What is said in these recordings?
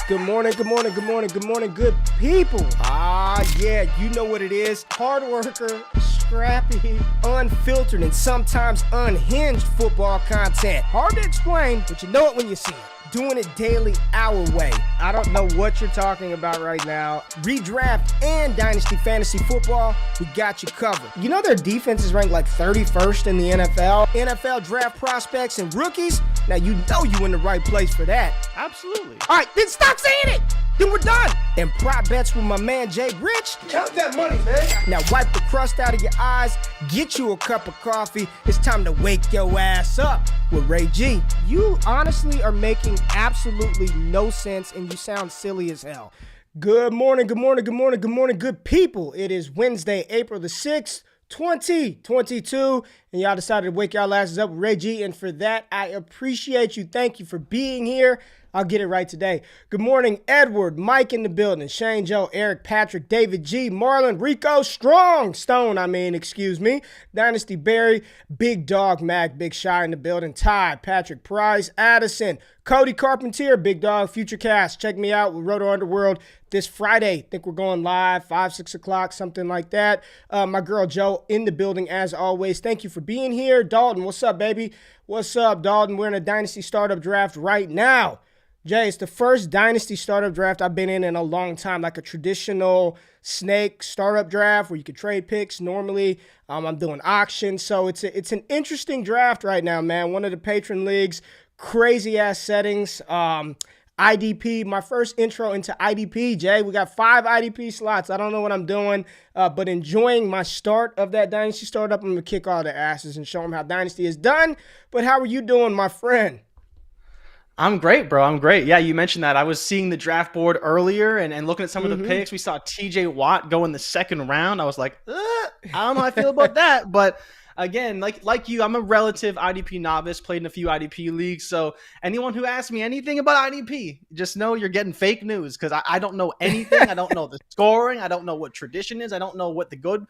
Good morning, good morning, good morning, good morning, good people. Yeah, you know what it is. Hard worker, scrappy, unfiltered, and sometimes unhinged football content. Hard to explain, but you know it when you see it. Doing it daily our way. I don't know what you're talking about right now. Redraft and Dynasty Fantasy Football, we got you covered. You know their defense is ranked like 31st in the NFL? NFL draft prospects and rookies? Now you know you in the right place for that. Absolutely. All right, then stop saying it. Then we're done. And prop bets with my man Jay Rich. Count that money, man. Now wipe the crust out of your eyes. Get you a cup of coffee. It's time to wake your ass up with Ray G. You honestly are making absolutely no sense and you sound silly as hell. Good morning, good morning, good morning, good morning, good people. It is Wednesday, April the 6th, 2022, and y'all decided to wake y'all asses up with Ray G, and for that, I appreciate you. Thank you for being here. I'll get it right today. Good morning, Edward, Mike in the building, Shane, Joe, Eric, Patrick, David G, Marlon, Rico, excuse me, Dynasty Barry, Big Dog Mac, Big Shy in the building, Ty, Patrick Price, Addison, Cody Carpentier, Big Dog, Future Cast. Check me out with Roto Underworld this Friday. I think we're going live, 5, 6 o'clock, something like that. My girl Joe in the building as always. Thank you for being here. Dalton, what's up, baby? What's up, Dalton? We're in a Dynasty Startup Draft right now. Jay, it's the first Dynasty Startup Draft I've been in a long time, like a traditional snake startup draft where you could trade picks. Normally, I'm doing auctions, so it's an interesting draft right now, man. One of the patron leagues, crazy-ass settings. IDP, my first intro into IDP, Jay. We got 5 IDP slots. I don't know what I'm doing, but enjoying my start of that Dynasty Startup. I'm going to kick all their asses and show them how Dynasty is done. But how are you doing, my friend? I'm great, bro. I'm great. Yeah, you mentioned that. I was seeing the draft board earlier and looking at some of the picks. We saw TJ Watt go in the second round. I was like, I don't know how I feel about that. But again, like you, I'm a relative IDP novice, played in a few IDP leagues. So anyone who asks me anything about IDP, just know you're getting fake news because I don't know anything. I don't know the scoring. I don't know what tradition is. I don't know what the good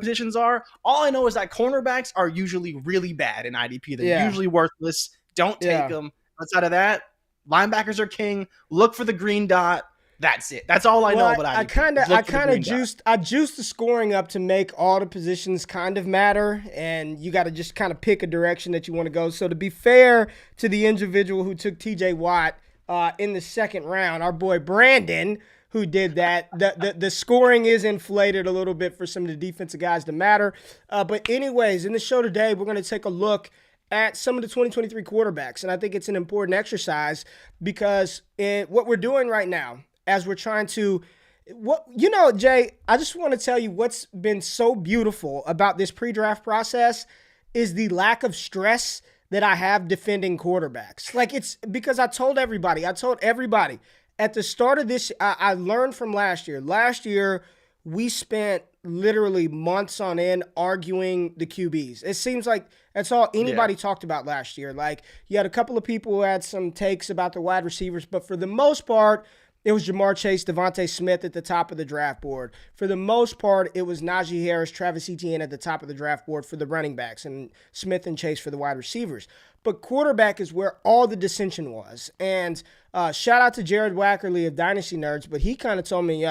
positions are. All I know is that cornerbacks are usually really bad in IDP. They're usually worthless. Don't take them. Outside of that, linebackers are king. Look for the green dot. That's it. That's all I know about IDP. I kind of juiced the scoring up to make all the positions kind of matter, and you got to just kind of pick a direction that you want to go. So to be fair to the individual who took TJ Watt in the second round, our boy Brandon, who did that, the scoring is inflated a little bit for some of the defensive guys to matter. But anyways, in the show today, we're going to take a look at some of the 2023 quarterbacks. And I think it's an important exercise because what we're doing right now, as we're trying to, Jay, I just want to tell you what's been so beautiful about this pre-draft process is the lack of stress that I have defending quarterbacks. Like, it's because I told everybody at the start of this, I learned from last year. Last year, we spent literally months on end arguing the QBs. It seems like that's all anybody talked about last year. Like, you had a couple of people who had some takes about the wide receivers, but for the most part, it was Jamar Chase, Devontae Smith at the top of the draft board. For the most part, it was Najee Harris, Travis Etienne at the top of the draft board for the running backs, and Smith and Chase for the wide receivers. But quarterback is where all the dissension was. And shout out to Jared Wackerly of Dynasty Nerds, but he kind of told me,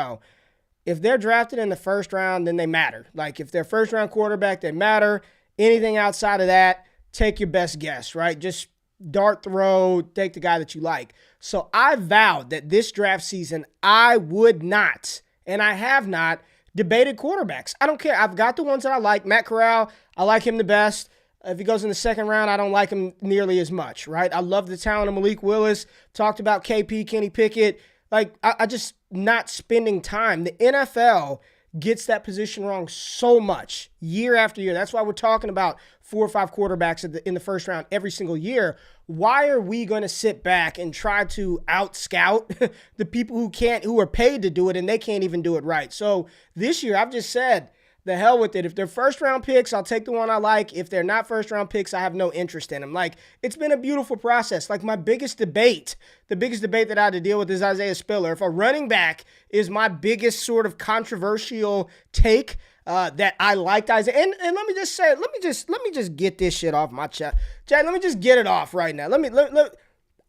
if they're drafted in the first round, then they matter. Like, if they're first-round quarterback, they matter. Anything outside of that, take your best guess, right? Just dart throw, take the guy that you like. So I vowed that this draft season, I would not, and I have not, debated quarterbacks. I don't care. I've got the ones that I like. Matt Corral, I like him the best. If he goes in the second round, I don't like him nearly as much, right? I love the talent of Malik Willis. Talked about KP, Kenny Pickett. Like, I just not spending time. The NFL gets that position wrong so much year after year. That's why we're talking about 4 or 5 quarterbacks in the first round every single year. Why are we going to sit back and try to out-scout the people who are paid to do it, and they can't even do it right? So this year, I've just said, the hell with it. If they're first-round picks, I'll take the one I like. If they're not first-round picks, I have no interest in them. Like, it's been a beautiful process. Like, the biggest debate that I had to deal with is Isaiah Spiller. If a running back is my biggest sort of controversial take that I liked Isaiah, and let me just say, let me just get this shit off my chest. Jay, let me just get it off right now.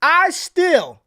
I still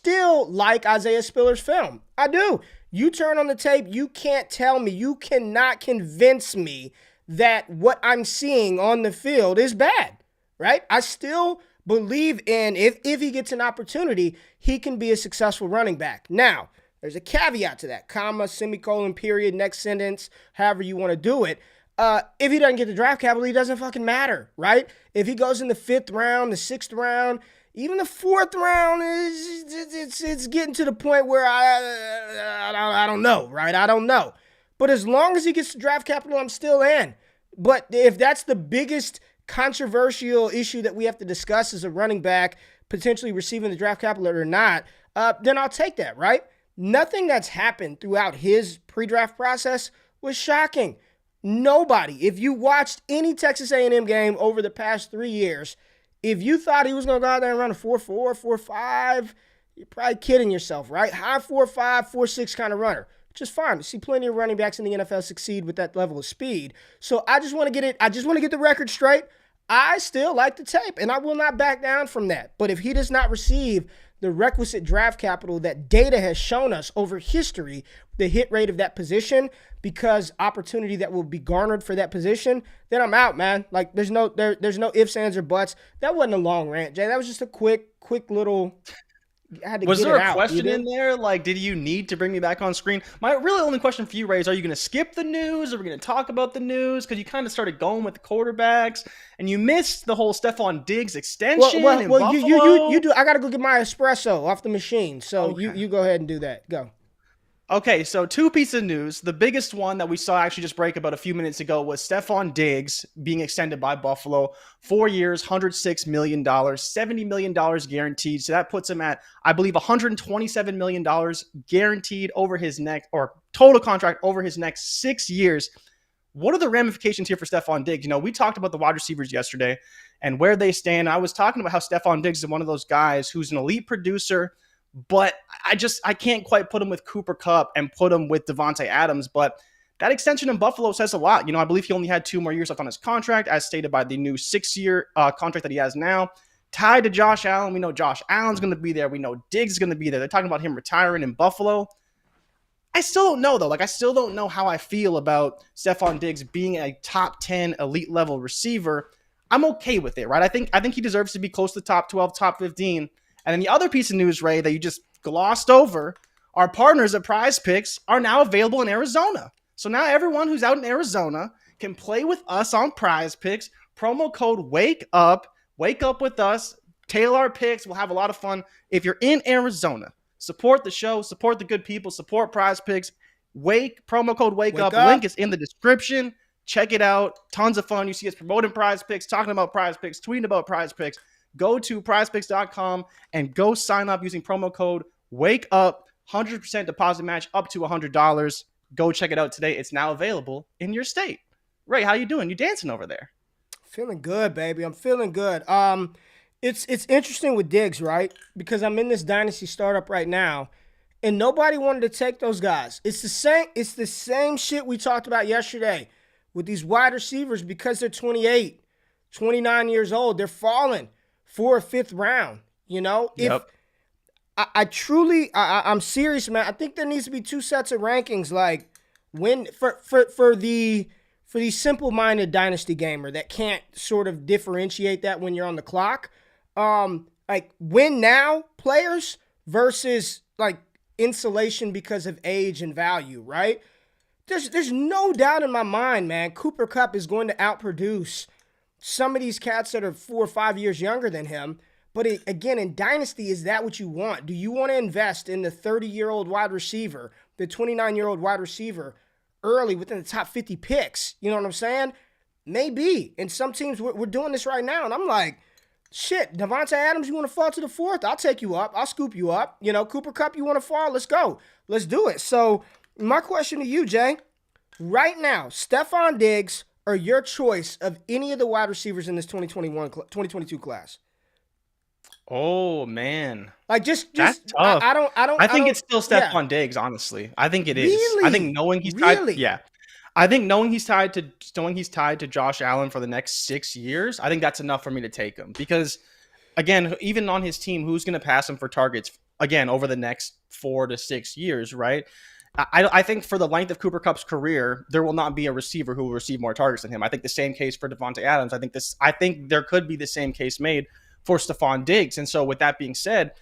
still like Isaiah Spiller's film. I do. You turn on the tape, you can't tell me, you cannot convince me that what I'm seeing on the field is bad, right? I still believe in if he gets an opportunity, he can be a successful running back. Now, there's a caveat to that, comma, semicolon, period, next sentence, however you want to do it. If he doesn't get the draft capital, he doesn't fucking matter, right? If he goes in the 5th round, the 6th round, even the 4th round, it's getting to the point where I don't know, right? I don't know. But as long as he gets the draft capital, I'm still in. But if that's the biggest controversial issue that we have to discuss as a running back, potentially receiving the draft capital or not, then I'll take that, right? Nothing that's happened throughout his pre-draft process was shocking. Nobody, if you watched any Texas A&M game over the past 3 years, if you thought he was going to go out there and run a 4.4, 4.5, you're probably kidding yourself, right? High 4.5, 4.6 kind of runner. Which is fine. You see plenty of running backs in the NFL succeed with that level of speed. So I just want to get the record straight. I still like the tape, and I will not back down from that. But if he does not receive the requisite draft capital that data has shown us over history, the hit rate of that position, because opportunity that will be garnered for that position, then I'm out, man. Like there's no ifs, ands, or buts. That wasn't a long rant, Jay. That was just a quick little. Was there a question in there? Like, did you need to bring me back on screen? My really only question for you, Ray, is are you going to skip the news? Are we going to talk about the news? Because you kind of started going with the quarterbacks, and you missed the whole Stephon Diggs extension. Well, you do. I got to go get my espresso off the machine. So okay. you go ahead and do that. Go. Okay, so 2 pieces of news. The biggest one that we saw actually just break about a few minutes ago was Stephon Diggs being extended by Buffalo. 4 years, $106 million, $70 million guaranteed. So that puts him at, I believe, $127 million guaranteed over his next, or total contract over his next 6 years. What are the ramifications here for Stephon Diggs? You know, we talked about the wide receivers yesterday and where they stand. I was talking about how Stephon Diggs is one of those guys who's an elite producer, but I can't quite put him with Cooper Kupp and put him with Devontae Adams. But that extension in Buffalo says a lot. You know, I believe he only had 2 more years left on his contract, as stated by the new 6-year contract that he has now. Tied to Josh Allen. We know Josh Allen's going to be there. We know Diggs is going to be there. They're talking about him retiring in Buffalo. I still don't know, though. Like, I still don't know how I feel about Stephon Diggs being a top 10 elite level receiver. I'm okay with it, right? I think he deserves to be close to the top 12, top 15. And then the other piece of news, Ray, that you just glossed over, our partners at Prize Picks are now available in Arizona. So now everyone who's out in Arizona can play with us on Prize Picks. Promo code WAKE UP with us, tail our picks. We'll have a lot of fun. If you're in Arizona, support the show, support the good people, support Prize Picks. Promo code WAKE UP. Link is in the description. Check it out. Tons of fun. You see us promoting Prize Picks, talking about Prize Picks, tweeting about Prize Picks. Go to prizepicks.com and go sign up using promo code WAKEUP. 100% deposit match up to $100. Go check it out today. It's now available in your state. Ray, how you doing? You dancing over there? Feeling good, baby. I'm feeling good. It's interesting with Diggs, right? Because I'm in this Dynasty startup right now, and nobody wanted to take those guys. It's the same shit we talked about yesterday with these wide receivers because they're 28, 29 years old. They're falling for a 5th round, you know? Yep. I'm serious, man. I think there needs to be 2 sets of rankings, like when for the simple-minded Dynasty gamer that can't sort of differentiate that when you're on the clock. Like win now players versus like insulation because of age and value, right? There's no doubt in my mind, man, Cooper Kupp is going to outproduce some of these cats that are 4 or 5 years younger than him. But again, in Dynasty, is that what you want? Do you want to invest in the 30-year-old wide receiver, the 29-year-old wide receiver early within the top 50 picks? You know what I'm saying? Maybe. And some teams, we're doing this right now. And I'm like, shit, Devontae Adams, you want to fall to the 4th? I'll take you up. I'll scoop you up. You know, Cooper Kupp, you want to fall? Let's go. Let's do it. So my question to you, Jay, right now, Stephon Diggs or your choice of any of the wide receivers in this 2022 class? Oh man, like just that's tough. I think it's still Stephon Diggs. Honestly, I think it is. Really? I think knowing he's tied, I think knowing he's tied to Josh Allen for the next 6 years, I think that's enough for me to take him. Because again, even on his team, who's going to pass him for targets? again over the next 4 to 6 years, right? I think for the length of Cooper Kupp's career, there will not be a receiver who will receive more targets than him. I think the same case for Devontae Adams. I think there could be the same case made for Stephon Diggs. And so with that being said,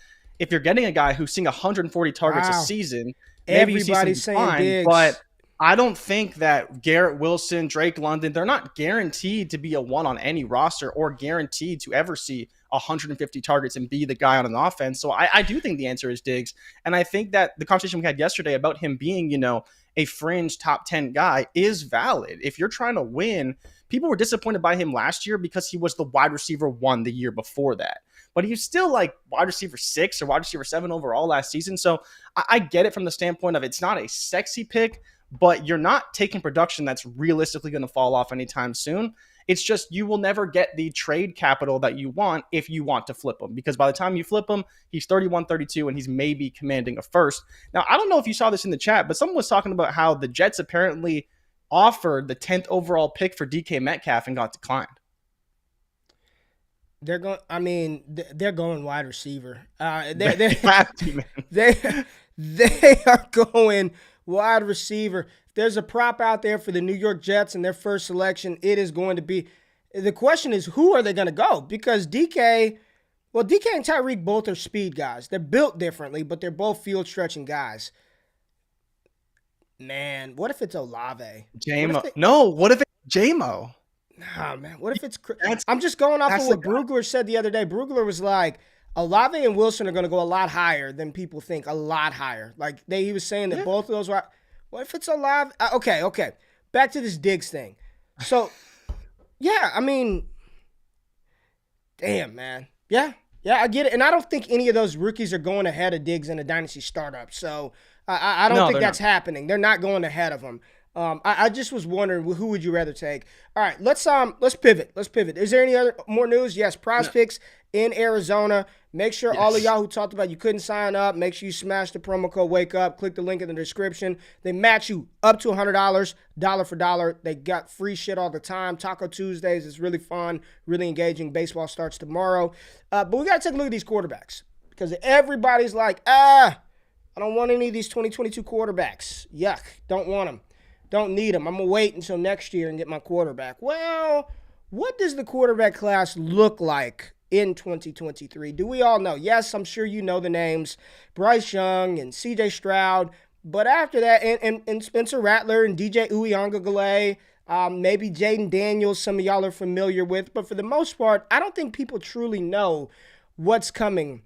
if you're getting a guy who's seeing 140 targets a season, maybe everybody's you see some saying decline, Diggs. but I don't think that Garrett Wilson, Drake London, they're not guaranteed to be a one on any roster or guaranteed to ever see 150 targets and be the guy on an offense. So I do think the answer is Diggs. And I think that the conversation we had yesterday about him being, a fringe top 10 guy is valid. If you're trying to win, people were disappointed by him last year because he was the wide receiver 1 the year before that. But he was still like wide receiver 6 or wide receiver 7 overall last season. So I get it from the standpoint of it's not a sexy pick, but you're not taking production that's realistically going to fall off anytime soon. It's just you will never get the trade capital that you want if you want to flip him, because by the time you flip him, he's 31, 32, and he's maybe commanding a first. Now, I don't know if you saw this in the chat, but someone was talking about how the Jets apparently offered the 10th overall pick for DK Metcalf and got declined. They're going. I mean, they're going wide receiver. They have to, man. They are going wide receiver. If there's a prop out there for the New York Jets and their first selection, it is going to be. The question is, who are they going to go? Because DK and Tyreek both are speed guys. They're built differently, but they're both field stretching guys. Man, what if it's Olave? What if it's J-Mo? Nah, man. What if it's... I'm just going off of what Brugler said the other day. Brugler was like, Olave and Wilson are going to go a lot higher than people think. A lot higher. Like, he was saying that both of those were... What if it's Olave? Okay. Back to this Diggs thing. So, yeah, I mean... Damn, man. Yeah, I get it. And I don't think any of those rookies are going ahead of Diggs in a Dynasty startup. So, I don't think that's happening. They're not going ahead of him. I just was wondering, who would you rather take? All right, let's pivot. Is there any more news? Yes, Prize Picks in Arizona. Make sure all of y'all who talked about you couldn't sign up, make sure you smash the promo code Wake Up. Click the link in the description. They match you up to $100, dollar for dollar. They got free shit all the time. Taco Tuesdays is really fun, really engaging. Baseball starts tomorrow. But we got to take a look at these quarterbacks because everybody's like, I don't want any of these 2022 quarterbacks. Yuck, don't want them. Don't need them. I'm going to wait until next year and get my quarterback. Well, what does the quarterback class look like in 2023? Do we all know? Yes, I'm sure you know the names. Bryce Young and C.J. Stroud. But after that, and Spencer Rattler and DJ Uiagalelei, maybe Jaden Daniels, some of y'all are familiar with. But for the most part, I don't think people truly know what's coming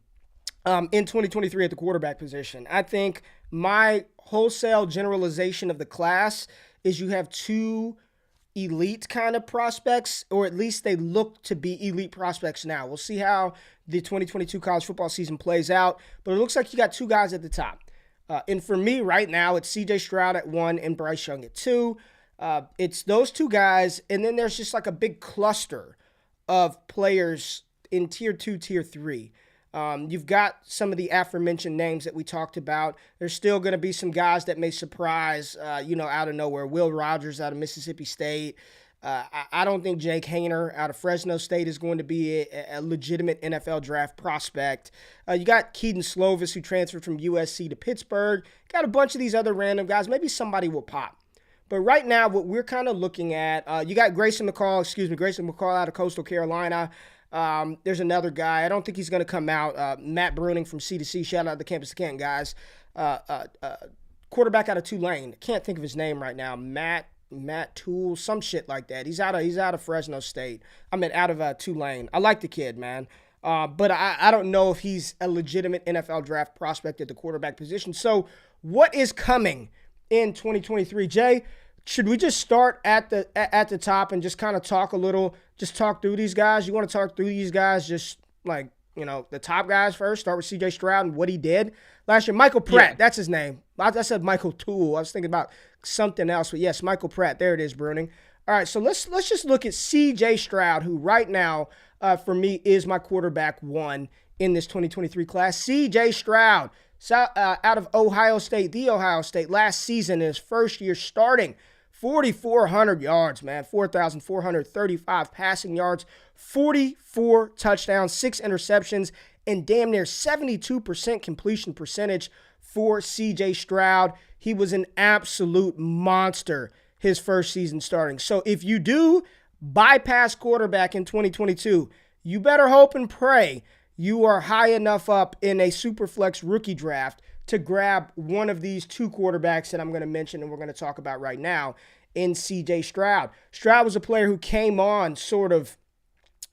in 2023 at the quarterback position. I think my wholesale generalization of the class is you have 2 elite kind of prospects, or at least they look to be elite prospects now. We'll see how the 2022 college football season plays out, but it looks like you got 2 guys at the top. And for me right now, it's CJ Stroud at 1 and Bryce Young at 2. It's those 2 guys, and then there's just like a big cluster of players in tier 2, tier 3. You've got some of the aforementioned names that we talked about. There's still going to be some guys that may surprise, out of nowhere. Will Rogers out of Mississippi State. I don't think Jake Haener out of Fresno State is going to be a legitimate NFL draft prospect. You got Keaton Slovis, who transferred from USC to Pittsburgh. Got a bunch of these other random guys. Maybe somebody will pop. But right now, what we're kind of looking at, you got Grayson McCall out of Coastal Carolina. There's another guy. I don't think he's going to come out. Matt Bruning from C2C. Shout out to the Campus to Canton guys. Quarterback out of Tulane. Can't think of his name right now. Matt Toole, some shit like that. He's out of Fresno State. Out of Tulane. I like the kid, man. But I don't know if he's a legitimate NFL draft prospect at the quarterback position. So what is coming in 2023? Jay, should we just start at the top and just kind of talk through these guys? You want to talk through these guys just like, the top guys first? Start with C.J. Stroud and what he did last year. Michael Pratt, that's his name. I said Michael Toole. I was thinking about something else, but yes, Michael Pratt. There it is, Bruning. All right, so let's just look at C.J. Stroud, who right now, for me, is my quarterback 1 in this 2023 class. C.J. Stroud, out of Ohio State, last season in his first year starting, 4,400 yards, man, 4,435 passing yards, 44 touchdowns, 6 interceptions, and damn near 72% completion percentage for CJ Stroud. He was an absolute monster his first season starting. So if you do bypass quarterback in 2022, you better hope and pray you are high enough up in a Superflex rookie draft to grab one of these two quarterbacks that I'm going to mention and we're going to talk about right now in CJ Stroud. Stroud was a player who came on sort of,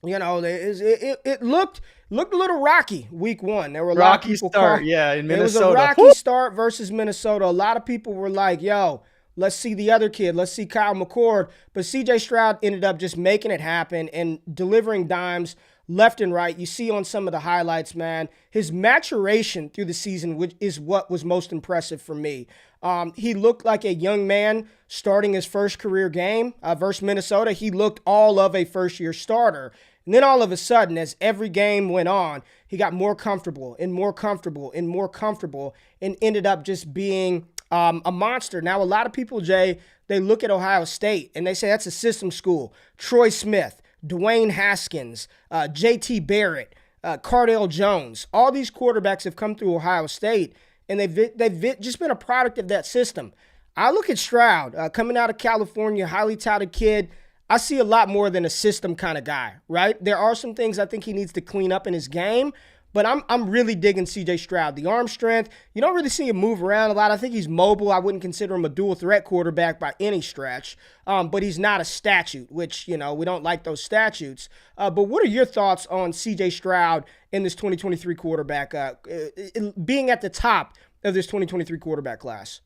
it looked a little rocky week one. There were a lot of people in Minnesota. It was a rocky start versus Minnesota. A lot of people were like, yo, let's see the other kid. Let's see Kyle McCord. But CJ Stroud ended up just making it happen and delivering dimes left and right. You see on some of the highlights, man, his maturation through the season, which is what was most impressive for me. He looked like a young man starting his first career game versus Minnesota. He looked all of a first-year starter. And then all of a sudden, as every game went on, he got more comfortable and more comfortable and more comfortable and ended up just being a monster. Now, a lot of people, Jay, they look at Ohio State and they say that's a system school. Troy Smith, Dwayne Haskins, J.T. Barrett, Cardale Jones. All these quarterbacks have come through Ohio State, and they've just been a product of that system. I look at Stroud, coming out of California, highly touted kid. I see a lot more than a system kind of guy, right? There are some things I think he needs to clean up in his game, but I'm really digging C.J. Stroud. The arm strength, you don't really see him move around a lot. I think he's mobile. I wouldn't consider him a dual threat quarterback by any stretch, but he's not a statute, which, we don't like those statutes. But what are your thoughts on C.J. Stroud in this 2023 quarterback, being at the top of this 2023 quarterback class?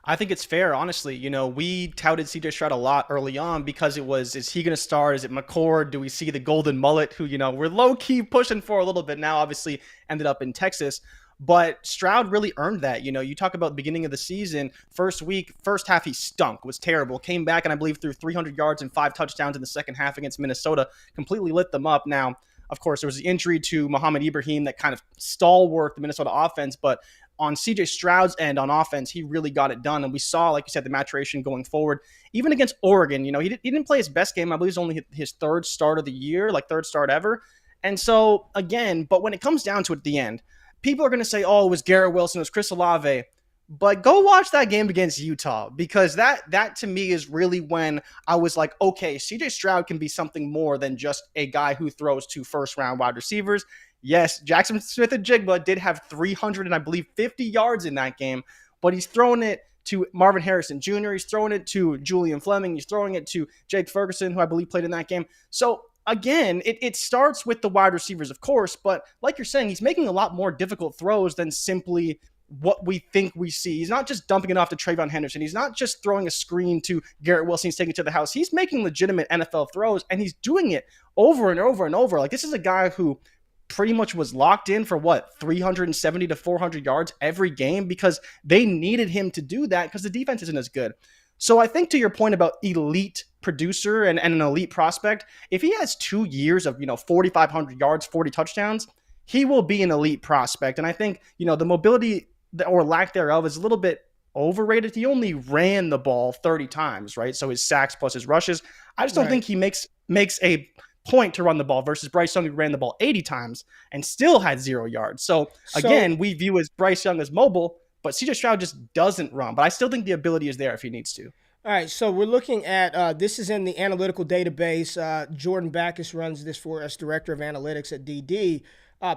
I think it's fair, honestly. We touted CJ Stroud a lot early on because it was, is he going to start? Is it McCord? Do we see the golden mullet who, we're low-key pushing for a little bit now, obviously ended up in Texas. But Stroud really earned that. You talk about the beginning of the season, first week, first half, he stunk, was terrible. Came back and I believe threw 300 yards and 5 touchdowns in the second half against Minnesota, completely lit them up. Now, of course, there was the injury to Mohamed Ibrahim that kind of stalwart the Minnesota offense, but on CJ Stroud's end on offense, he really got it done. And we saw, like you said, the maturation going forward. Even against Oregon, he didn't play his best game. I believe it was only his third start of the year, like third start ever. And so, again, but when it comes down to it at the end, people are going to say, oh, it was Garrett Wilson, it was Chris Olave. But go watch that game against Utah, because that to me is really when I was like, okay, CJ Stroud can be something more than just a guy who throws to first-round wide receivers. Yes, Jackson Smith-Njigba did have 300 and I believe 50 yards in that game, but he's throwing it to Marvin Harrison Jr., he's throwing it to Julian Fleming, he's throwing it to Jake Ferguson, who I believe played in that game. So again, it starts with the wide receivers, of course, but like you're saying, he's making a lot more difficult throws than simply what we think we see. He's not just dumping it off to Trayvon Henderson. He's not just throwing a screen to Garrett Wilson. He's taking it to the house. He's making legitimate NFL throws, and he's doing it over and over and over. Like, this is a guy who pretty much was locked in for 370 to 400 yards every game because they needed him to do that because the defense isn't as good. So I think to your point about elite producer and an elite prospect, if he has 2 years of, 4,500 yards, 40 touchdowns, he will be an elite prospect. And I think, the mobility or lack thereof is a little bit overrated. He only ran the ball 30 times, right? So his sacks plus his rushes. I just don't think he makes a point to run the ball versus Bryce Young, who ran the ball 80 times and still had 0 yards. So again, we view as Bryce Young as mobile, but CJ Stroud just doesn't run. But I still think the ability is there if he needs to. All right, so we're looking at this is in the analytical database. Jordan Backus runs this for us, director of analytics at DD.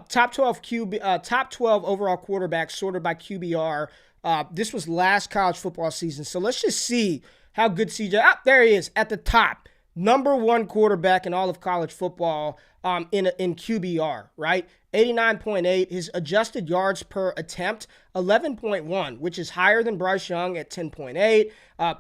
Top 12 overall quarterbacks sorted by QBR. This was last college football season. So let's just see how good CJ. There he is at the top. Number 1 quarterback in all of college football in QBR, right? 89.8. His adjusted yards per attempt, 11.1, which is higher than Bryce Young at 10.8.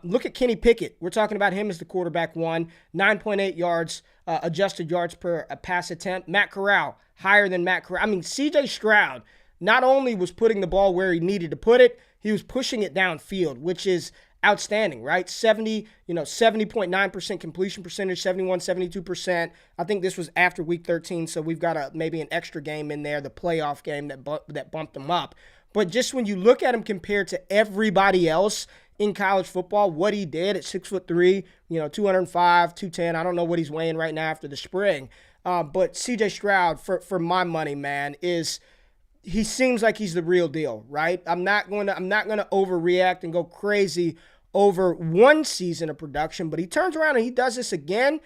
Look at Kenny Pickett. We're talking about him as the quarterback 1, 9.8 yards, adjusted yards per pass attempt. Matt Corral, higher than Matt Corral. I mean, CJ Stroud not only was putting the ball where he needed to put it, he was pushing it downfield, which is outstanding, right? 70.9% completion percentage, 72%. I think this was after week 13, so we've got maybe an extra game in there, the playoff game that bumped him up. But just when you look at him compared to everybody else in college football, what he did at 6'3", 205, 210, I don't know what he's weighing right now after the spring. But CJ Stroud, for my money, man, he seems like he's the real deal, right? I'm not gonna overreact and go crazy over one season of production, but he turns around and he does this again.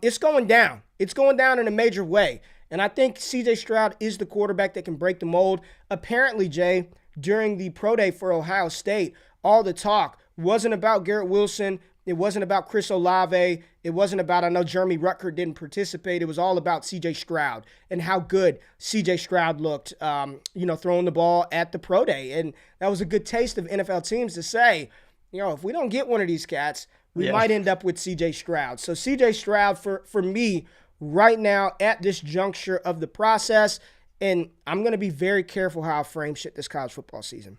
It's going down. It's going down in a major way. And I think CJ Stroud is the quarterback that can break the mold. Apparently, Jay, during the pro day for Ohio State, all the talk wasn't about Garrett Wilson. It wasn't about Chris Olave. It wasn't about, I know Jeremy Ruckert didn't participate. It was all about CJ Stroud and how good CJ Stroud looked, throwing the ball at the pro day. And that was a good taste of NFL teams to say, if we don't get one of these cats, we might end up with CJ Stroud. So CJ Stroud, for me, right now at this juncture of the process, and I'm going to be very careful how I frame shit this college football season.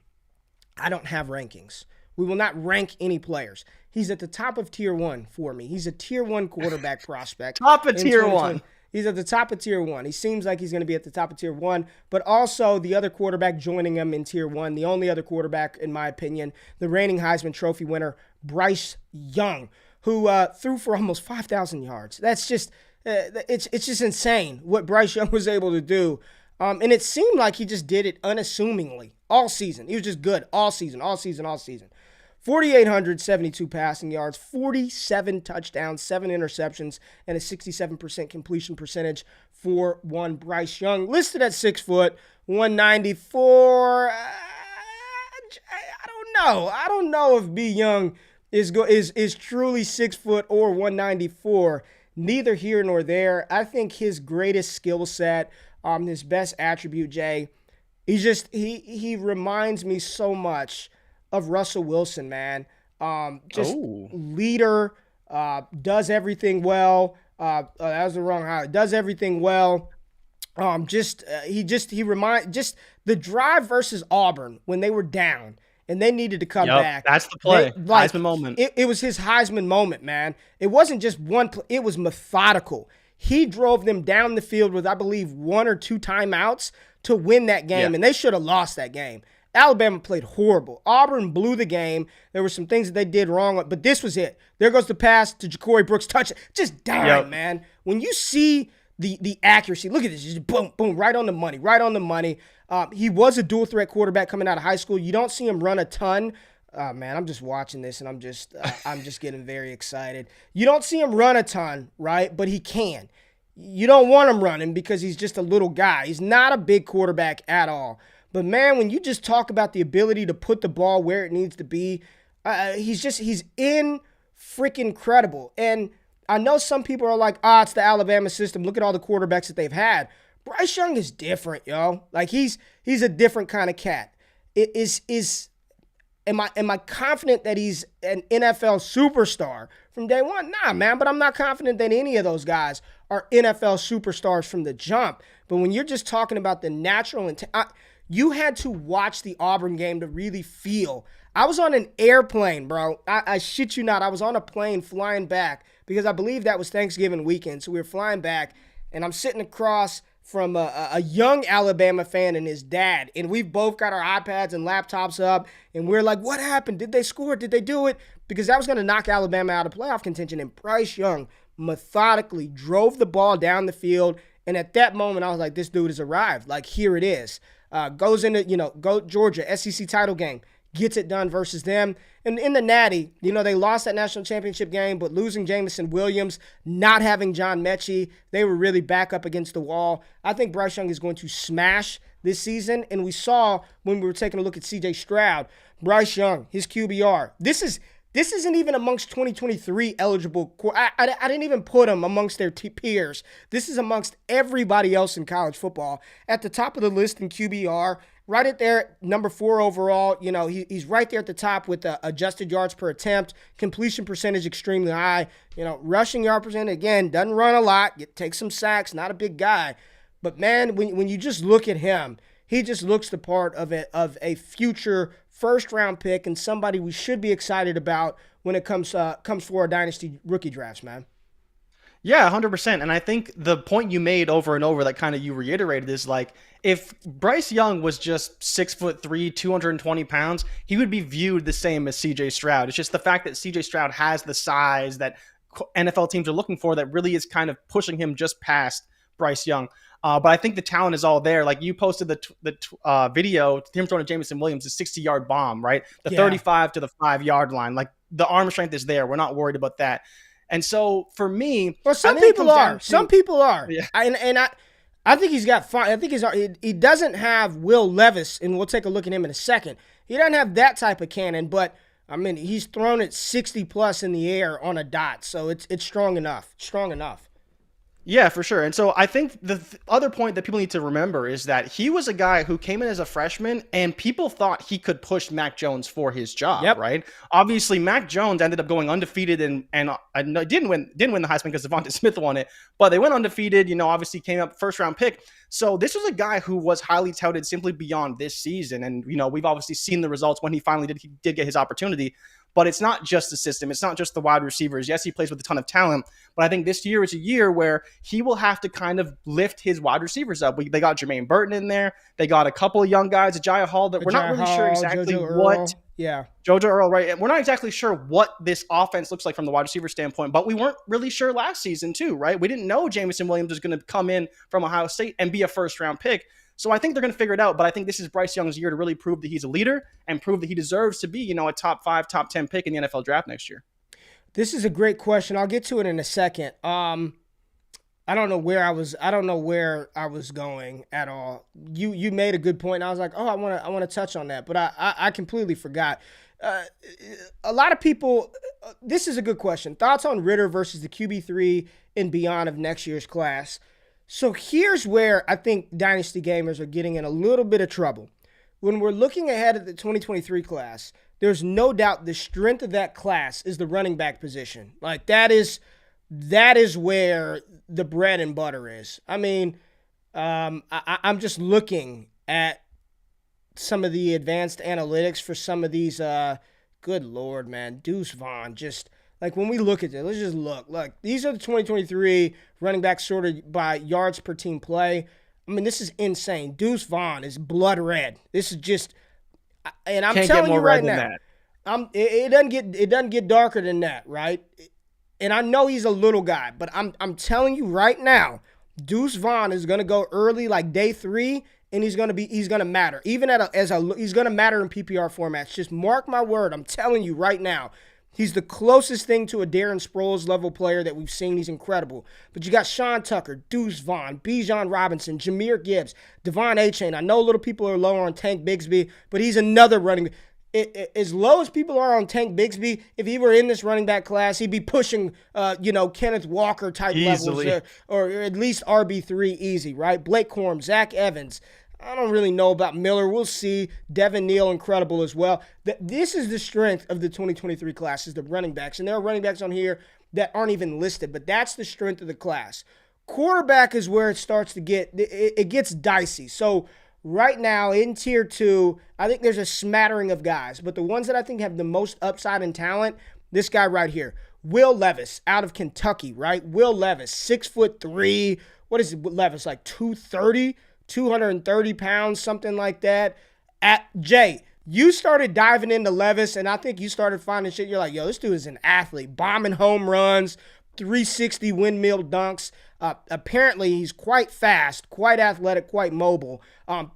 I don't have rankings. We will not rank any players. He's at the top of tier 1 for me. He's a tier 1 quarterback prospect. Top of tier 1. He's at the top of tier 1. He seems like he's going to be at the top of tier 1, but also the other quarterback joining him in tier 1, the only other quarterback, in my opinion, the reigning Heisman Trophy winner, Bryce Young, who threw for almost 5,000 yards. That's just, it's just insane what Bryce Young was able to do. And it seemed like he just did it unassumingly all season. He was just good all season. 4,872 passing yards, 47 touchdowns, 7 interceptions, and a 67% completion percentage for one Bryce Young. Listed at 6 foot, 194. I don't know. I don't know if B. Young is truly 6 foot or 194. Neither here nor there. I think his greatest skill set, his best attribute, Jay, he reminds me so much of Russell Wilson, man. Leader, does everything well. That was the wrong highlight. Does everything well. He reminds the drive versus Auburn when they were down and they needed to come back. That's the play. Heisman moment. It was his Heisman moment, man. It wasn't just one play. It was methodical. He drove them down the field with, I believe, 1 or 2 timeouts to win that game, and they should have lost that game. Alabama played horrible. Auburn blew the game. There were some things that they did wrong, but this was it. There goes the pass to Ja'Cory Brooks. Touch it. Just dime, man. When you see the accuracy, look at this. Just boom, boom, right on the money. He was a dual threat quarterback coming out of high school. You don't see him run a ton. Man, I'm just watching this, and I'm just getting very excited. You don't see him run a ton, right? But he can. You don't want him running because he's just a little guy. He's not a big quarterback at all. But, man, when you just talk about the ability to put the ball where it needs to be, he's in freaking incredible. And I know some people are like, it's the Alabama system. Look at all the quarterbacks that they've had. Bryce Young is different, yo. Like, he's a different kind of cat. Am I confident that he's an NFL superstar from day one? Nah, man, but I'm not confident that any of those guys are NFL superstars from the jump. But when you're just talking about the natural intent, you had to watch the Auburn game to really feel. I was on an airplane, bro. I shit you not. I was on a plane flying back because I believe that was Thanksgiving weekend. So we were flying back, and I'm sitting across from a young Alabama fan and his dad. And we've both got our iPads and laptops up, and we're like, what happened? Did they score? Did they do it? Because that was going to knock Alabama out of playoff contention. And Bryce Young methodically drove the ball down the field. And at that moment, I was like, this dude has arrived. Like, here it is. Goes into, go Georgia, SEC title game, gets it done versus them. And in the Natty, they lost that national championship game, but losing Jamison Williams, not having John Mechie, they were really back up against the wall. I think Bryce Young is going to smash this season. And we saw when we were taking a look at CJ Stroud, Bryce Young, his QBR. This isn't even amongst 2023 eligible. I didn't even put him amongst their peers. This is amongst everybody else in college football. At the top of the list in QBR, right at there, number 4 overall. He's right there at the top with adjusted yards per attempt, completion percentage extremely high. Rushing yard percentage, again, doesn't run a lot, takes some sacks, not a big guy. But, man, when you just look at him, he just looks the part of a future first-round pick and somebody we should be excited about when it comes for our Dynasty rookie drafts, man. Yeah, 100%. And I think the point you made over and over that kind of you reiterated is like, if Bryce Young was just 6'3", 220 pounds, he would be viewed the same as CJ Stroud. It's just the fact that CJ Stroud has the size that NFL teams are looking for that really is kind of pushing him just past Bryce Young. But I think the talent is all there. Like you posted the video, him throwing to Jameson Williams, a 60-yard bomb, right? The 35 to the 5-yard line. Like the arm strength is there. We're not worried about that. And so for me, well, some people are. Some people are. Yeah. I think he's got fine. I think he doesn't have Will Levis, and we'll take a look at him in a second. He doesn't have that type of cannon, but I mean, he's thrown it 60 plus in the air on a dot, so it's strong enough. Strong enough. Yeah, for sure. And so I think the other point that people need to remember is that he was a guy who came in as a freshman and people thought he could push Mac Jones for his job, right? Obviously, Mac Jones ended up going undefeated and didn't win the Heisman because Devonta Smith won it, but they went undefeated, obviously came up first round pick. So this was a guy who was highly touted simply beyond this season. And, we've obviously seen the results when he finally did get his opportunity. But it's not just the system. It's not just the wide receivers. Yes, he plays with a ton of talent, but I think this year is a year where he will have to kind of lift his wide receivers up. They got Jermaine Burton in there. They got a couple of young guys, Agiye Hall, that we're not really sure exactly what. Yeah. JoJo Earl, right? And we're not exactly sure what this offense looks like from the wide receiver standpoint, but we weren't really sure last season too, right? We didn't know Jameson Williams was going to come in from Ohio State and be a first-round pick. So I think they're going to figure it out, but I think this is Bryce Young's year to really prove that he's a leader and prove that he deserves to be, a top 5, top 10 pick in the NFL draft next year. This is a great question. I'll get to it in a second. I don't know where I was going at all. You made a good point. And I was like, I want to touch on that, but I completely forgot. A lot of people. This is a good question. Thoughts on Ritter versus the QB3 and beyond of next year's class. So here's where I think Dynasty gamers are getting in a little bit of trouble. When we're looking ahead at the 2023 class, there's no doubt the strength of that class is the running back position. Like that is where the bread and butter is. I mean, I'm just looking at some of the advanced analytics for some of these. Good Lord, man, Deuce Vaughn just. Like, when we look at this, let's just look. Look, these are the 2023 running backs sorted by yards per team play. I mean, this is insane. Deuce Vaughn is blood red. This is just – and I'm telling you right now, it doesn't get darker than that, right? And I know he's a little guy, but I'm telling you right now, Deuce Vaughn is going to go early, like day 3, and he's going to matter. Even he's going to matter in PPR formats. Just mark my word. I'm telling you right now. He's the closest thing to a Darren Sproles level player that we've seen. He's incredible. But you got Sean Tucker, Deuce Vaughn, Bijan Robinson, Jahmyr Gibbs, Devon Achane. I know little people are lower on Tank Bigsby, but he's another running back. As low as people are on Tank Bigsby, if he were in this running back class, he'd be pushing, Kenneth Walker type easily levels, or at least RB3 easy, right? Blake Corum, Zach Evans. I don't really know about Miller. We'll see. Devin Neal, incredible as well. This is the strength of the 2023 class, is the running backs. And there are running backs on here that aren't even listed, but that's the strength of the class. Quarterback is where it starts to it gets dicey. So right now in Tier 2, I think there's a smattering of guys, but the ones that I think have the most upside and talent, this guy right here, Will Levis out of Kentucky, right? Will Levis, 6'3". What is Levis, like 230? 230 pounds, something like that. Jay, you started diving into Levis, and I think you started finding shit. You're like, yo, this dude is an athlete. Bombing home runs, 360 windmill dunks. Apparently, he's quite fast, quite athletic, quite mobile.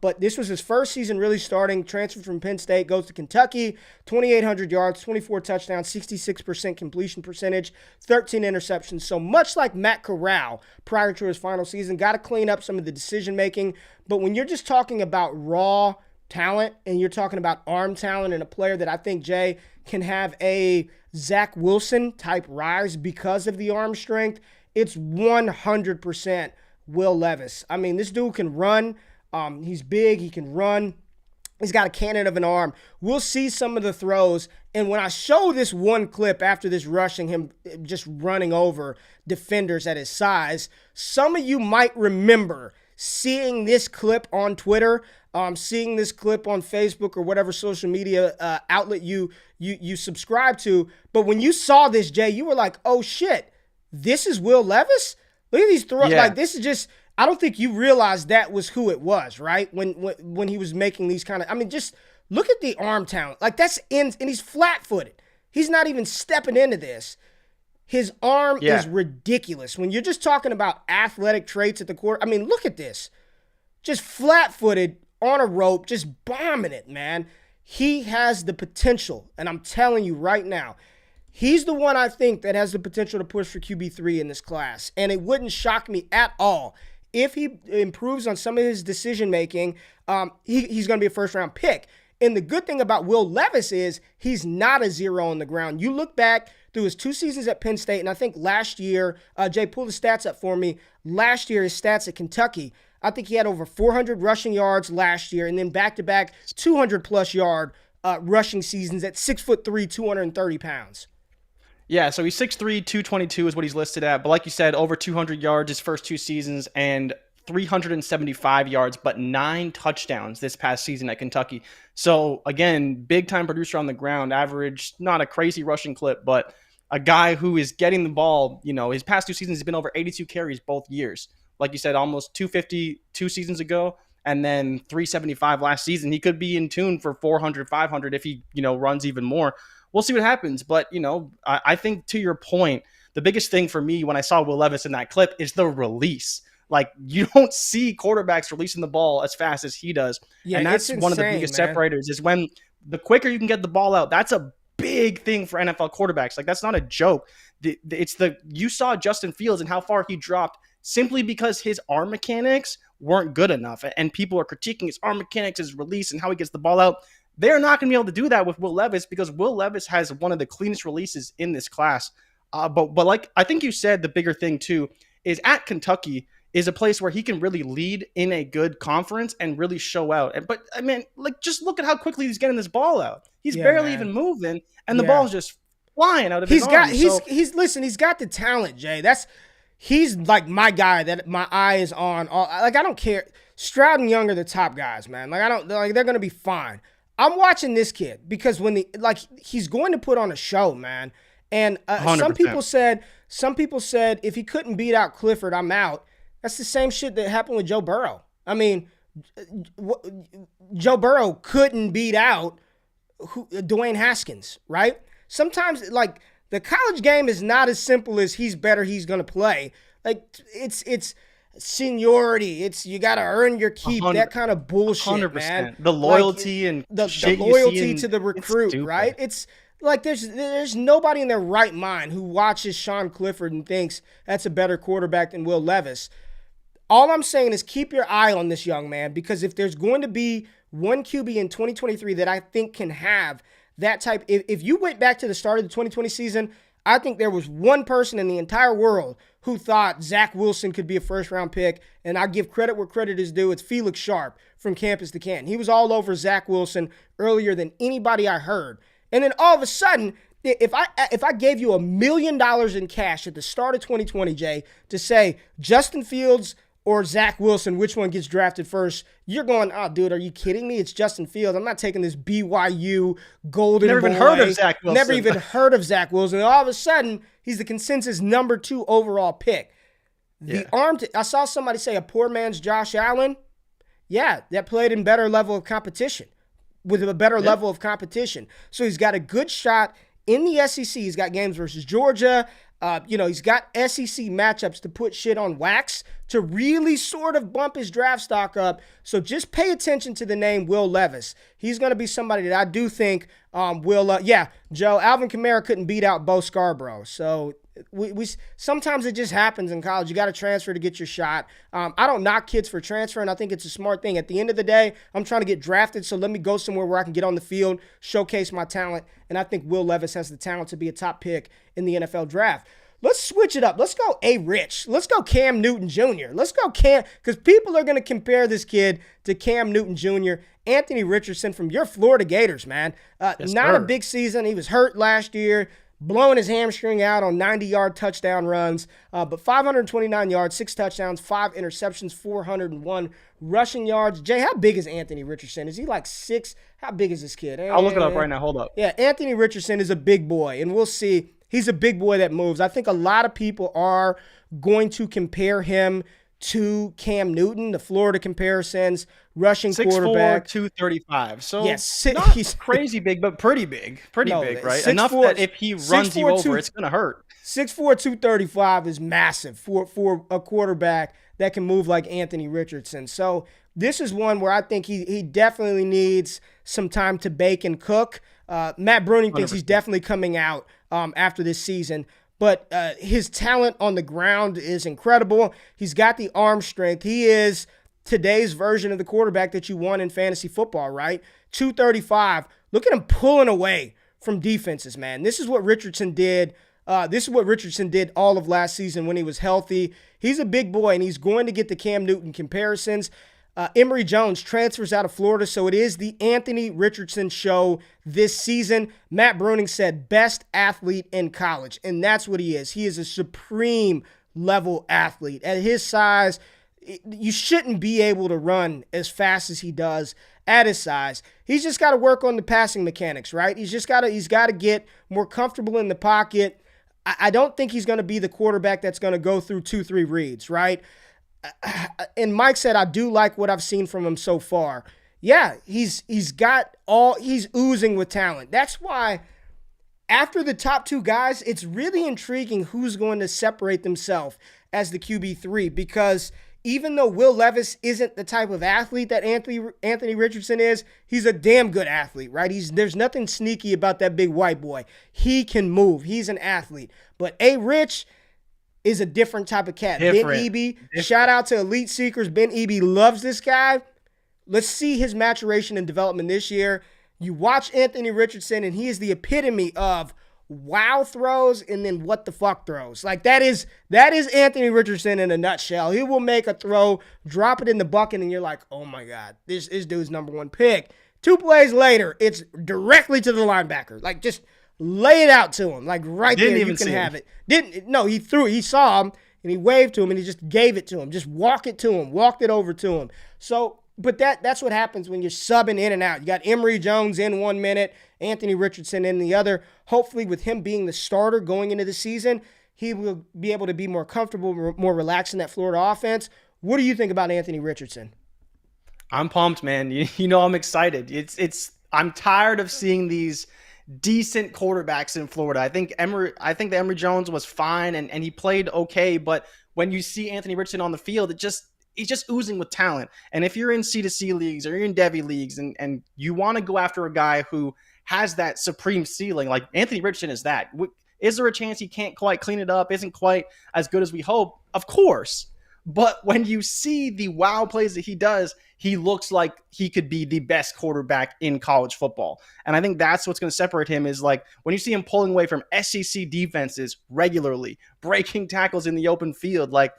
But this was his first season really starting. Transferred from Penn State, goes to Kentucky, 2,800 yards, 24 touchdowns, 66% completion percentage, 13 interceptions. So much like Matt Corral prior to his final season, got to clean up some of the decision-making. But when you're just talking about raw talent and you're talking about arm talent and a player that I think, Jay, can have a Zach Wilson type rise because of the arm strength, it's 100% Will Levis. I mean, this dude can run. He's big. He can run. He's got a cannon of an arm. We'll see some of the throws. And when I show this one clip after this rushing, him just running over defenders at his size, some of you might remember seeing this clip on Twitter, seeing this clip on Facebook or whatever social media outlet you subscribe to. But when you saw this, Jay, you were like, oh, shit. This is Will Levis? Look at these throws. Yeah. Like, this is just, I don't think you realized that was who it was, right? When he was making these kind of, I mean, just look at the arm talent. Like, and he's flat-footed. He's not even stepping into this. His arm Yeah. is ridiculous. When you're just talking about athletic traits at the court, I mean, look at this. Just flat-footed on a rope, just bombing it, man. He has the potential, and I'm telling you right now, he's the one I think that has the potential to push for QB3 in this class. And it wouldn't shock me at all if he improves on some of his decision-making. He's going to be a first-round pick. And the good thing about Will Levis is he's not a zero on the ground. You look back through his 2 seasons at Penn State, and I think last year, Jay, pull the stats up for me. Last year, his stats at Kentucky, I think he had over 400 rushing yards last year, and then back-to-back 200-plus yard rushing seasons at 6'3", 230 pounds. Yeah, so he's 6'3", 222 is what he's listed at. But like you said, over 200 yards his first 2 seasons and 375 yards, but 9 touchdowns this past season at Kentucky. So again, big-time producer on the ground, average, not a crazy rushing clip, but a guy who is getting the ball. His past 2 seasons, he's been over 82 carries both years. Like you said, almost 250 2 seasons ago, and then 375 last season. He could be in tune for 400, 500 if he, runs even more. We'll see what happens. But, I think to your point, the biggest thing for me when I saw Will Levis in that clip is the release. Like, you don't see quarterbacks releasing the ball as fast as he does. Yeah, and that's one of the biggest separators is when the quicker you can get the ball out, that's a big thing for NFL quarterbacks. Like, that's not a joke. You saw Justin Fields and how far he dropped simply because his arm mechanics weren't good enough. And people are critiquing his arm mechanics, his release, and how he gets the ball out. They're not going to be able to do that with Will Levis because Will Levis has one of the cleanest releases in this class. But like I think you said, the bigger thing too is at Kentucky is a place where he can really lead in a good conference and really show out. But I mean, like, just look at how quickly he's getting this ball out. He's barely even moving, and the ball's just flying out of his arms. He's got the talent, Jay. He's like my guy that my eye is on. I don't care. Stroud and Young are the top guys, man. They're going to be fine. I'm watching this kid because he's going to put on a show, man. And some people said if he couldn't beat out Clifford, I'm out. That's the same shit that happened with Joe Burrow. I mean, Joe Burrow couldn't beat out Dwayne Haskins, right? Sometimes, the college game is not as simple as he's better, he's going to play. It's seniority. It's you got to earn your keep, that kind of bullshit, 100%. Man. The loyalty and the loyalty to the recruit, right? It's like there's nobody in their right mind who watches Sean Clifford and thinks that's a better quarterback than Will Levis. All I'm saying is keep your eye on this young man, because if there's going to be one QB in 2023 that I think can have that type, if you went back to the start of the 2020 season, I think there was one person in the entire world who thought Zach Wilson could be a first-round pick, and I give credit where credit is due. It's Felix Sharp from Campus to Canton. He was all over Zach Wilson earlier than anybody I heard. And then all of a sudden, if I gave you $1 million in cash at the start of 2020, Jay, to say Justin Fields or Zach Wilson, which one gets drafted first, you're going, oh, dude, are you kidding me? It's Justin Fields. I'm not taking this BYU golden boy. Never even heard of Zach Wilson. Never even heard of Zach Wilson. And all of a sudden, he's the consensus number 2 overall pick. I saw somebody say a poor man's Josh Allen. Yeah, that played in better level of competition, with a better level of competition. So he's got a good shot in the SEC. He's got games versus Georgia. He's got SEC matchups to put shit on wax to really sort of bump his draft stock up. So just pay attention to the name Will Levis. He's going to be somebody that I do think Joe, Alvin Kamara couldn't beat out Bo Scarborough. So we sometimes it just happens in college. You got to transfer to get your shot. I don't knock kids for transferring. I think it's a smart thing. At the end of the day, I'm trying to get drafted, so let me go somewhere where I can get on the field, showcase my talent, and I think Will Levis has the talent to be a top pick in the NFL draft. Let's switch it up. Let's go A-Rich. Let's go Cam Newton Jr. Let's go Cam, because people are going to compare this kid to Cam Newton Jr. Anthony Richardson from your Florida Gators, man. Not a big season. He was hurt last year, blowing his hamstring out on 90-yard touchdown runs, but 529 yards, 6 touchdowns, 5 interceptions, 401 rushing yards. Jay, how big is Anthony Richardson? Is he like 6? How big is this kid? I'll look it up right now. Hold up. Yeah, Anthony Richardson is a big boy, and we'll see. He's a big boy that moves. I think a lot of people are going to compare him to Cam Newton, the Florida comparisons, rushing 6'4", quarterback. 235. So Yes, not he's crazy big, but pretty big. Pretty big, right? 6'4", Enough that if he runs you 6'4", over, it's going to hurt. 6'4", 235 is massive for a quarterback that can move like Anthony Richardson. So this is one where I think he definitely needs some time to bake and cook. Matt Bruning thinks 100%. he's definitely coming out after this season. But his talent on the ground is incredible. He's got the arm strength. He is today's version of the quarterback that you want in fantasy football, right? 235. Look at him pulling away from defenses, man. This is what Richardson did. This is what Richardson did all of last season when he was healthy. He's a big boy, and he's going to get the Cam Newton comparisons. Emory Jones transfers out of Florida, so it is the Anthony Richardson show this season. Matt Bruning said best athlete in college, and that's what he is. He is a supreme level athlete. At his size, you shouldn't be able to run as fast as he does at his size. He's just got to work on the passing mechanics, right? He's got to get more comfortable in the pocket. I don't think he's going to be the quarterback that's going to go through 2-3 reads, right? And Mike said, I do like what I've seen from him so far. Yeah, he's oozing with talent. That's why after the top two guys, it's really intriguing who's going to separate themselves as the QB3, because even though Will Levis isn't the type of athlete that Anthony Richardson is, he's a damn good athlete, right? There's nothing sneaky about that big white boy. He can move. He's an athlete. But Rich is a different type of cat. Ben Eby, shout out to Elite Seekers. Ben Eby loves this guy. Let's see his maturation and development this year. You watch Anthony Richardson, and he is the epitome of wow throws and then what the fuck throws. Like that is Anthony Richardson in a nutshell. He will make a throw, drop it in the bucket, and you're like, oh my God, this dude's number one pick. 2 plays later, it's directly to the linebacker. Like just lay it out to him, like right there. You can have it. He threw it. He saw him and he waved to him and he just gave it to him. Just walked it over to him. So, but that's what happens when you're subbing in and out. You got Emory Jones in 1 minute, Anthony Richardson in the other. Hopefully, with him being the starter going into the season, he will be able to be more comfortable, more relaxed in that Florida offense. What do you think about Anthony Richardson? I'm pumped, man. You know I'm excited. I'm tired of seeing these decent quarterbacks in Florida. I think that Emory Jones was fine and he played okay, but when you see Anthony Richardson on the field, he's just oozing with talent. And if you're in C2C leagues or you're in Devy leagues and you want to go after a guy who has that supreme ceiling, like Anthony Richardson is that. Is there a chance he can't quite clean it up, isn't quite as good as we hope? Of course. But when you see the wow plays that he does, he looks like he could be the best quarterback in college football. And I think that's what's going to separate him is like when you see him pulling away from SEC defenses regularly, breaking tackles in the open field, like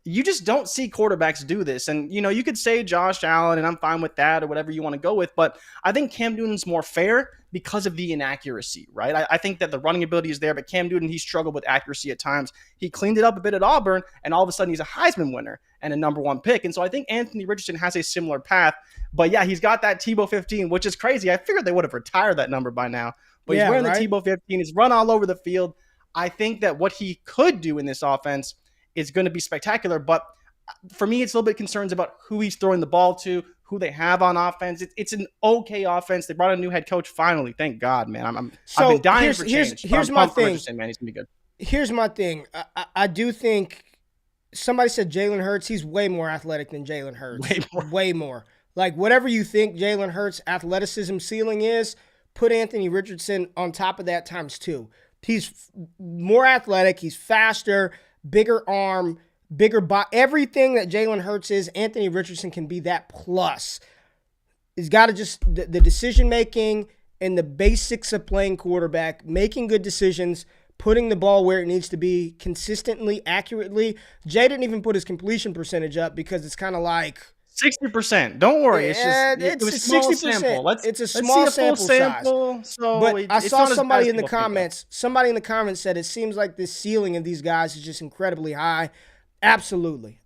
you just don't see quarterbacks do this. And, you know, you could say Josh Allen, and I'm fine with that or whatever you want to go with. But I think Cam Newton's more fair because of the inaccuracy, right? I think that the running ability is there, but Cam Newton, he struggled with accuracy at times. He cleaned it up a bit at Auburn, and all of a sudden he's a Heisman winner and a number one pick. And so I think Anthony Richardson has a similar path. But yeah, he's got that Tebow 15, which is crazy. I figured they would have retired that number by now. But he's wearing the Tebow 15. He's run all over the field. I think that what he could do in this offense is going to be spectacular. But for me, it's a little bit concerns about who he's throwing the ball to, who they have on offense. It's an okay offense. They brought a new head coach finally. Thank God, man. I've been dying for change. Here's my thing. Man, he's going to be good. Here's my thing. I do think somebody said Jalen Hurts. He's way more athletic than Jalen Hurts. Way more. Like whatever you think Jalen Hurts' athleticism ceiling is, put Anthony Richardson on top of that times 2. He's more athletic. He's faster, bigger arm, bigger body. Everything that Jalen Hurts is, Anthony Richardson can be that plus. He's got to just the decision-making and the basics of playing quarterback, making good decisions, putting the ball where it needs to be consistently, accurately. Jay didn't even put his completion percentage up because it's kind of like 60%. Don't worry. It's just it was a 60%. Sample. It's a small sample size. So but I saw somebody in the comments. Somebody in the comments said it seems like the ceiling of these guys is just incredibly high. Absolutely.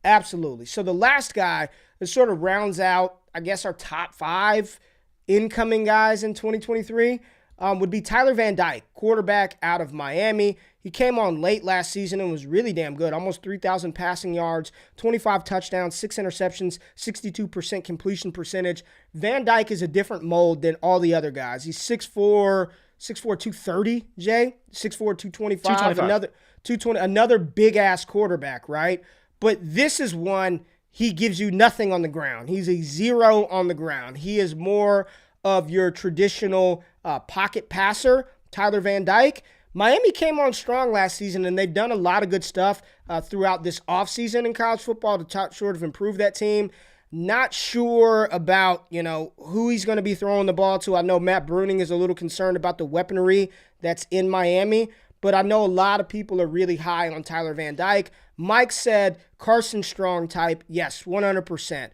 So the last guy that sort of rounds out, I guess, our top 5 incoming guys in 2023. would be Tyler Van Dyke, quarterback out of Miami. He came on late last season and was really damn good. Almost 3,000 passing yards, 25 touchdowns, 6 interceptions, 62% completion percentage. Van Dyke is a different mold than all the other guys. He's 6'4", 230, Jay. 6'4", 225. Another 220, another big-ass quarterback, right? But this is one, he gives you nothing on the ground. He's a zero on the ground. He is more of your traditional pocket passer, Tyler Van Dyke. Miami came on strong last season, and they've done a lot of good stuff throughout this offseason in college football to sort of improve that team. Not sure about, who he's going to be throwing the ball to. I know Matt Bruning is a little concerned about the weaponry that's in Miami, but I know a lot of people are really high on Tyler Van Dyke. Mike said Carson Strong type. Yes, 100%.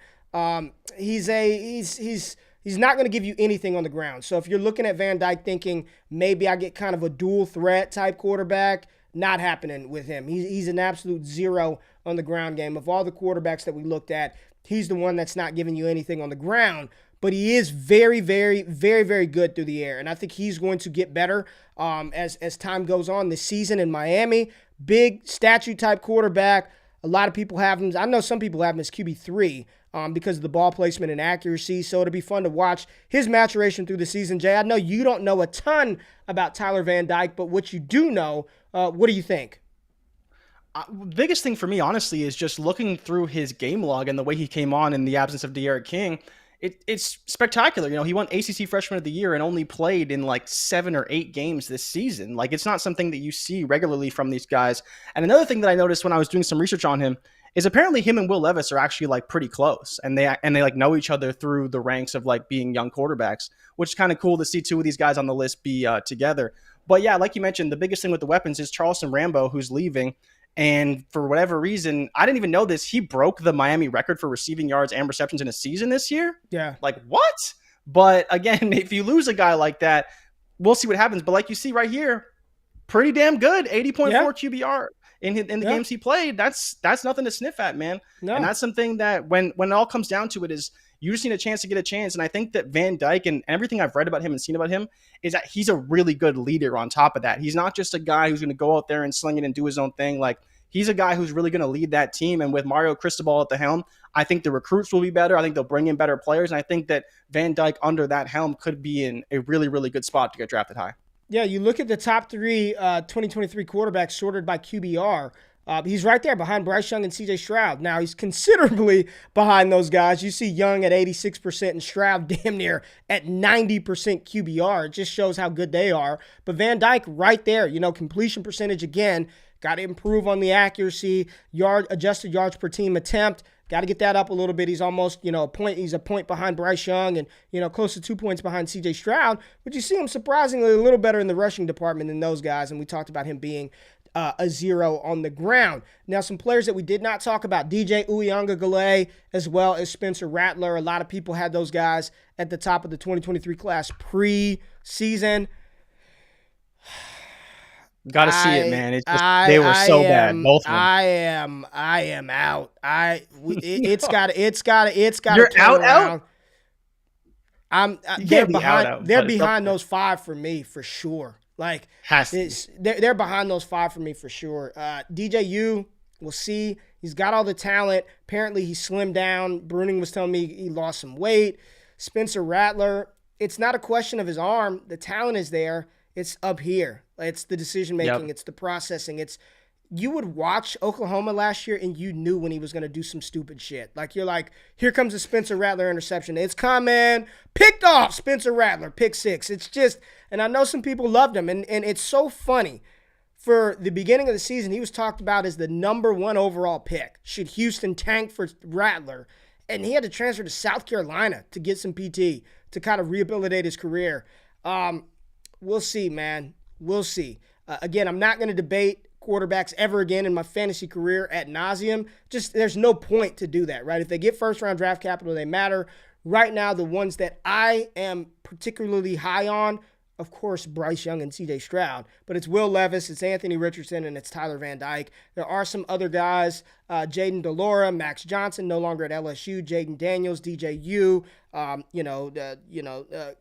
He's not going to give you anything on the ground. So if you're looking at Van Dyke thinking maybe I get kind of a dual threat type quarterback, not happening with him. He's an absolute zero on the ground game. Of all the quarterbacks that we looked at, he's the one that's not giving you anything on the ground. But he is very, very, very, very good through the air. And I think he's going to get better as time goes on this season in Miami. Big statue type quarterback. A lot of people have him. I know some people have him as QB3 because of the ball placement and accuracy. So it'll be fun to watch his maturation through the season. Jay, I know you don't know a ton about Tyler Van Dyke, but what you do know, what do you think? Biggest thing for me, honestly, is just looking through his game log and the way he came on in the absence of De'Aaron King. It's spectacular. He won ACC Freshman of the Year and only played in like 7 or 8 games this season. Like, it's not something that you see regularly from these guys. And another thing that I noticed when I was doing some research on him is apparently him and Will Levis are actually like pretty close, and they like know each other through the ranks of like being young quarterbacks, which is kind of cool to see 2 of these guys on the list be together. But yeah, like you mentioned, the biggest thing with the weapons is Charleston Rambo, who's leaving. And for whatever reason, I didn't even know this, he broke the Miami record for receiving yards and receptions in a season this year. Yeah. Like, what? But again, if you lose a guy like that, we'll see what happens. But like you see right here, pretty damn good. 80.4 QBR in the games he played. That's nothing to sniff at, man. No. And that's something that when it all comes down to it is you just need a chance to get a chance. And I think that Van Dyke and everything I've read about him and seen about him is that he's a really good leader on top of that. He's not just a guy who's going to go out there and sling it and do his own thing. Like, he's a guy who's really going to lead that team. And with Mario Cristobal at the helm, I think the recruits will be better. I think they'll bring in better players. And I think that Van Dyke under that helm could be in a really, really good spot to get drafted high. Yeah, you look at the top 3 2023 quarterbacks sorted by QBR. He's right there behind Bryce Young and C.J. Stroud. Now, he's considerably behind those guys. You see Young at 86% and Stroud damn near at 90% QBR. It just shows how good they are. But Van Dyke right there, completion percentage again. Got to improve on the accuracy, adjusted yards per team attempt. Got to get that up a little bit. He's almost, a point. He's a point behind Bryce Young and, close to 2 points behind C.J. Stroud. But you see him surprisingly a little better in the rushing department than those guys. And we talked about him being a zero on the ground. Now, some players that we did not talk about, DJ Uyunglele as well as Spencer Rattler. A lot of people had those guys at the top of the 2023 class pre-season. Got to see it, man. It's just, they were so bad, both of them. I am out. It's got to. You're out. They're behind. They're behind those 5 for me for sure. Like, they're behind those 5 for me for sure. DJU, we'll see. He's got all the talent. Apparently, he slimmed down. Bruning was telling me he lost some weight. Spencer Rattler, it's not a question of his arm. The talent is there. It's up here. It's the decision-making. Yep. It's the processing. You would watch Oklahoma last year and you knew when he was going to do some stupid shit. Like, you're like, here comes a Spencer Rattler interception. It's coming. Picked off Spencer Rattler. Pick 6. It's just, and I know some people loved him. And it's so funny. For the beginning of the season, he was talked about as the number 1 overall pick. Should Houston tank for Rattler? And he had to transfer to South Carolina to get some PT to kind of rehabilitate his career. We'll see, man. We'll see. Again, I'm not going to debate quarterbacks ever again in my fantasy career ad nauseum. Just, there's no point to do that, right? If they get first-round draft capital, they matter. Right now, the ones that I am particularly high on, of course, Bryce Young and C.J. Stroud. But it's Will Levis, it's Anthony Richardson, and it's Tyler Van Dyke. There are some other guys, Jaden DeLora, Max Johnson, no longer at LSU, Jaden Daniels, DJU,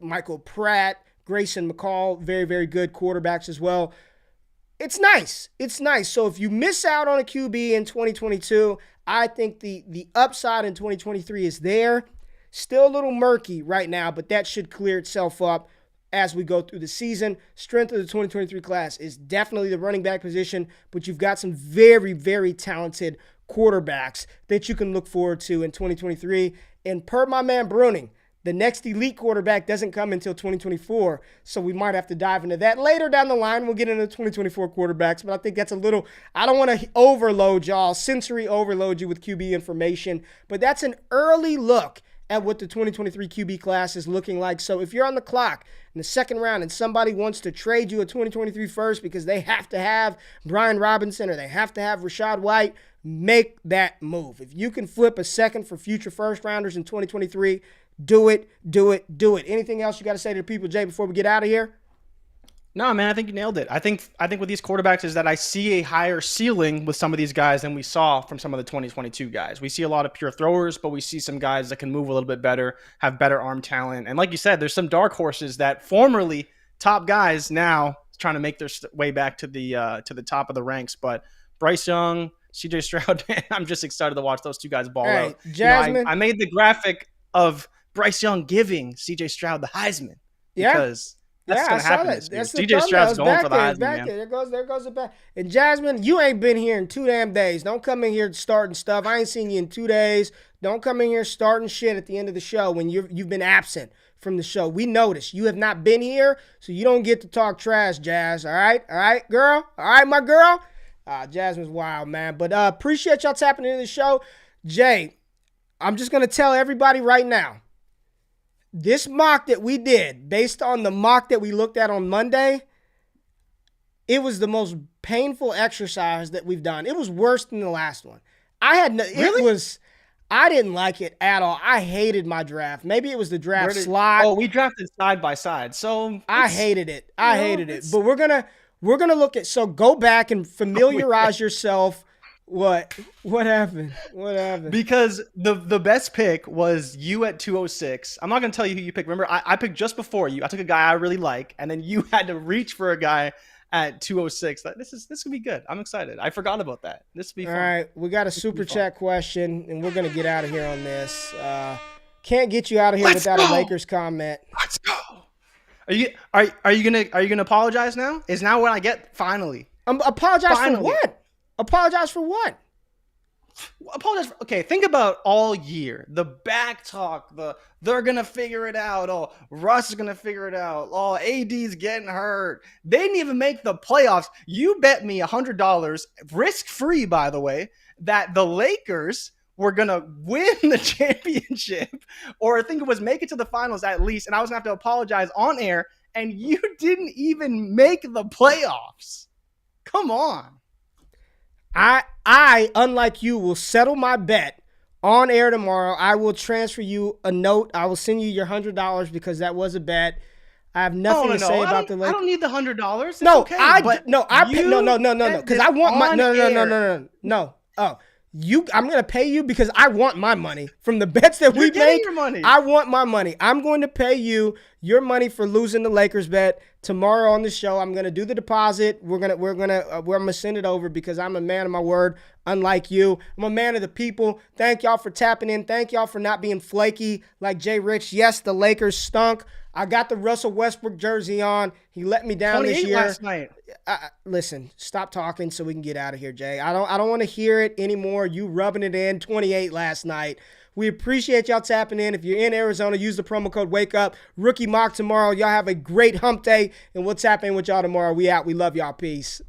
Michael Pratt, Grayson McCall, very, very good quarterbacks as well. It's nice. It's nice. So if you miss out on a QB in 2022, I think the upside in 2023 is there. Still a little murky right now, but that should clear itself up as we go through the season. Strength of the 2023 class is definitely the running back position, but you've got some very, very talented quarterbacks that you can look forward to in 2023. And per my man Bruning, the next elite quarterback doesn't come until 2024, so we might have to dive into that later down the line. We'll get into 2024 quarterbacks, but I think that's a little, I don't want to overload y'all, sensory overload you with QB information, but that's an early look at what the 2023 QB class is looking like. So if you're on the clock in the second round and somebody wants to trade you a 2023 first because they have to have Brian Robinson or they have to have Rachaad White, make that move. If you can flip a second for future first rounders in 2023, do it, do it, do it. Anything else you got to say to the people, Jay, before we get out of here? No, man, I think you nailed it. I think with these quarterbacks is that I see a higher ceiling with some of these guys than we saw from some of the 2022 guys. We see a lot of pure throwers, but we see some guys that can move a little bit better, have better arm talent. And like you said, there's some dark horses that formerly top guys now trying to make their way back to the top of the ranks. But Bryce Young, CJ Stroud, man, I'm just excited to watch those two guys ball out. Jasmine, I made the graphic of Bryce Young giving CJ Stroud the Heisman because that's going to happen this year. CJ Stroud's going for the Heisman, man. There goes the back. And Jasmine, you ain't been here in 2 damn days. Don't come in here starting stuff. I ain't seen you in 2 days. Don't come in here starting shit at the end of the show when you've been absent from the show. We noticed you have not been here, so you don't get to talk trash, Jazz. All right, girl. All right, my girl. Jasmine's wild, man. But appreciate y'all tapping into the show. Jay, I'm just going to tell everybody right now, this mock that we did, based on the mock that we looked at on Monday, it was the most painful exercise that we've done. It was worse than the last one. I didn't like it at all. I hated my draft. Maybe it was the draft slot. Oh, we drafted side by side. So I hated it. But we're gonna look at, so go back and familiarize yourself. What happened? Because the best pick was you at 206. I'm not going to tell you who you picked. Remember, I picked just before you. I took a guy I really like, and then you had to reach for a guy at 206. This could be good. I'm excited. I forgot about that. This will be fun. All right, we got a super chat question, and we're going to get out of here on this. Can't get you out of here without a Lakers comment. Let's go. Are you gonna apologize now? Is now what I get finally? Apologize for what? Apologize for what? Okay, think about all year. The back talk, they're going to figure it out. Oh, Russ is going to figure it out. Oh, AD's getting hurt. They didn't even make the playoffs. You bet me $100, risk-free, by the way, that the Lakers were going to win the championship, or I think it was make it to the finals at least, and I was going to have to apologize on air, and you didn't even make the playoffs. Come on. I, unlike you, will settle my bet on air tomorrow. I will transfer you a note. I will send you your $100 because that was a bet. I have nothing to say about the Lakers. I don't need the $100. No, okay, no. Because I want my no. Oh, I'm gonna pay you because I want my money from the bets that we make. Your money. I want my money. I'm going to pay you your money for losing the Lakers bet tomorrow on the show. I'm gonna do the deposit. I'm gonna send it over because I'm a man of my word. Unlike you, I'm a man of the people. Thank y'all for tapping in. Thank y'all for not being flaky like Jay Rich. Yes, the Lakers stunk. I got the Russell Westbrook jersey on. He let me down this year. Last night. Listen, stop talking so we can get out of here, Jay. I don't want to hear it anymore. You rubbing it in. 28 last night. We appreciate y'all tapping in. If you're in Arizona, use the promo code WAKEUP. Rookie mock tomorrow. Y'all have a great hump day, and we'll tap in with y'all tomorrow. We out. We love y'all. Peace.